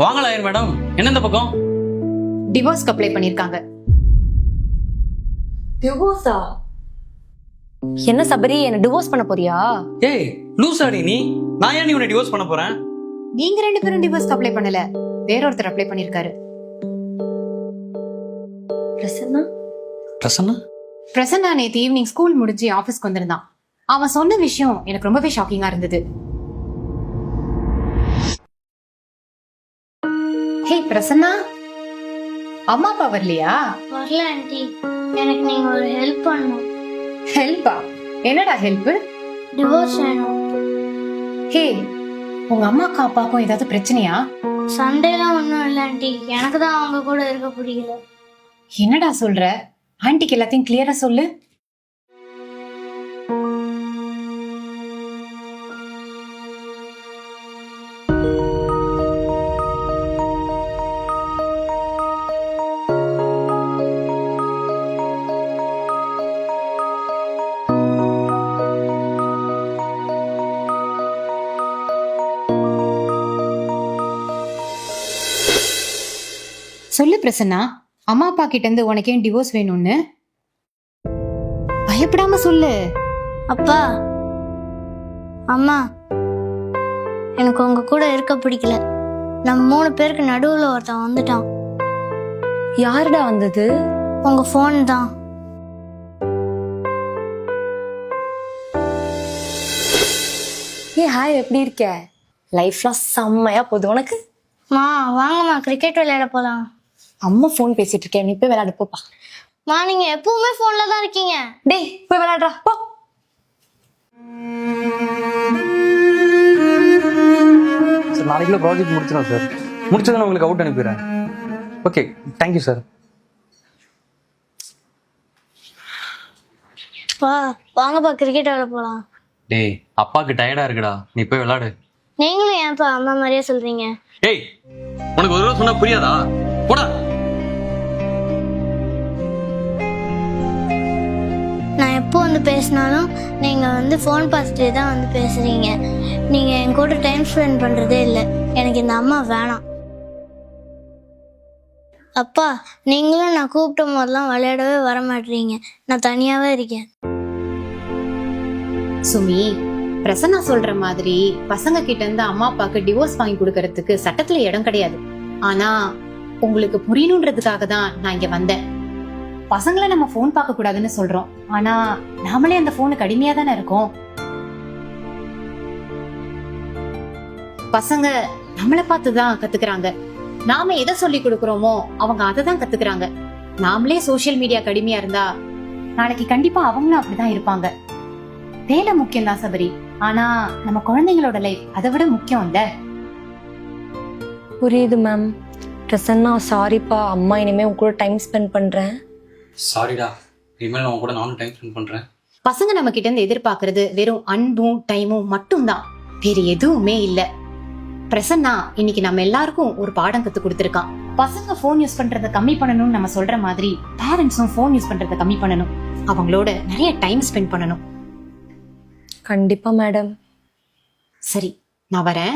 வாங்கலாம் மேடம், என்ன இந்த பக்கம்? டிவோர்ஸ்க்கு அப்ளை பண்ணிருக்காங்க. டிவோர்ஸா? என்ன சபரி, என்ன டிவோர்ஸ் பண்ண போறியா? ஏய் லூசாடி நீ, நான் ஏன் நீ உன்னை டிவோர்ஸ் பண்ண போறேன்? நீங்க 2 பேரும் டிவோர்ஸ்க்கு அப்ளை பண்ணல, வேற ஒருத்தர் அப்ளை பண்ணிருக்காரு. பிரசன்னா? பிரசன்னா? பிரசன்னா நேத்து ஈவினிங் ஸ்கூல் முடிஞ்சு ஆபீஸ்க்கு வந்திருந்தான். அவன் சொன்ன விஷயம் எனக்கு ரொம்பவே ஷாக்கிங்கா இருந்தது. ஹே பிரசன்னா, அம்மா அப்பா வரலையா? வரல ஆண்டி, எனக்கு நீங்க ஒரு ஹெல்ப் பண்ணணும். ஹெல்ப்பா? என்னடா ஹெல்ப்? டிவோர்ஸ் வேணும். ஹே, உங்க அம்மாக்கும் அப்பாவுக்கும் ஏதாவது பிரச்சனையா? சண்டேலாம் ஒன்றும் இல்லை ஆண்டி, எனக்கு தான் அவங்க கூட இருக்க பிடிக்கல. என்னடா சொல்ற? ஆன்ட்டிக்கு எல்லாத்தையும் கிளியரா சொல்லு. சொல்லு பிரசன்னா, அம்மா அப்பா கிட்ட இருந்து உனக்கு ஏன் டிவோர்ஸ் வேணும்னு? பயப்படாம சொல்லு. அப்பா அம்மா, எனக்கு உங்க கூட இருக்க பிடிக்கல. நம்ம 3 பேருக்கு நடுவில் ஒருத்தன் வந்துட்டான். யாருடா வந்தது? உங்க ஃபோன் தான். ஏ ஹாய், எப்படி இருக்க? லைஃப்லாம் செம்மையா போகுது உனக்கு? மா வாங்கம்மா, கிரிக்கெட் விளையாட போலாம். அம்மா ஃபோன் பேசிட்டு இருக்கேன், நீ போய் விளையாடு போப்பா. மா நீங்க எப்பவுமே ஃபோன்ல தான் இருக்கீங்க. டேய் போய் விளையாடுறா போ. சார் நாளைக்குள்ள ப்ராஜெக்ட் முடிச்சிடும் சார். முடிச்சதை நான் உங்களுக்கு அவுட் அனுப்பிடுறேன். Okay, thank you sir. வாங்கப்பா கிரிக்கெட் விளையாட போலாம். டேய் அப்பாவுக்கு டயர்டா இருக்குடா, நீ போய் விளையாடு. நீங்களும் ஏன்ப்பா அம்மா மாதிரியே சொல்றீங்க? ஏய் உனக்கு ஒரு தடவை சொன்னா புரியாதா? போடா. நான் எப்போ வந்து பேசினாலும் நீங்க வந்து ஃபோன் பார்த்துட்டே தான் வந்து பேசுறீங்க. நீங்க என் கூட டைம் ஸ்பெண்ட் பண்றதே இல்லை. எனக்கு இந்த அம்மா வேணாம். அப்பா நீங்களும் நான் கூப்பிட்ட போதெல்லாம் விளையாடவே வர மாட்டீங்க. நான் தனியாவே இருக்கேன். சுமி, பிரசன்னா சொல்ற மாதிரி பசங்க கிட்ட இருந்து அம்மா அப்பாக்கு டிவோர்ஸ் வாங்கி கொடுக்கறதுக்கு சட்டத்துல இடம் கிடையாது. ஆனா உங்களுக்கு புரியணுன்றதுக்காக தான் நான் இங்க வந்தேன். பசங்களை நம்ம போன் பார்க்க கூடாதுன்னு சொல்றோம், ஆனா நாமளே அந்த போனுக்கு அடிமையா தானே இருக்கோம். பசங்க நம்மளை பார்த்துதான் கத்துக்கிறாங்க. நாம எதை சொல்லி கொடுக்கறோமோ அவங்க அதை தான் கத்துக்கிறாங்க. நாமளே சோசியல் மீடியாக்கு அடிமையா இருந்தா நாளைக்கு கண்டிப்பா அவங்களும் அப்படிதான் இருப்பாங்க. வேலை முக்கியம் தான் சபரி, ஆனா நம்ம குழந்தைங்களோட லைஃப் அதை விட முக்கியம் இல்ல. புரியுது மேம். பிரசன்னா சாரிப்பா, அம்மா இனிமே உன் கூட டைம் ஸ்பெண்ட் பண்றேன். சாரிடா, இனிமேல் நான் கூட நானும் டைம் ஸ்பெண்ட் பண்றேன். பசங்க நம்ம கிட்ட இருந்து எதிர்பார்க்கறது வெறும் அன்பும் டைமும் மட்டும்தான், வேற எதுவுமே இல்ல. பிரசன்னா இன்னைக்கு நம்ம எல்லாருக்கும் ஒரு பாடம் கத்து கொடுத்திருக்கான். பசங்க போன் யூஸ் பண்றதை கம்மி பண்ணணும்னு நம்ம சொல்ற மாதிரி பேரண்ட்ஸும் போன் யூஸ் பண்றதை கம்மி பண்ணணும். அவங்களோட நிறைய டைம் ஸ்பெண்ட் பண்ணணும். கண்டிப்பா மேடம். சரி, நான் வரேன்.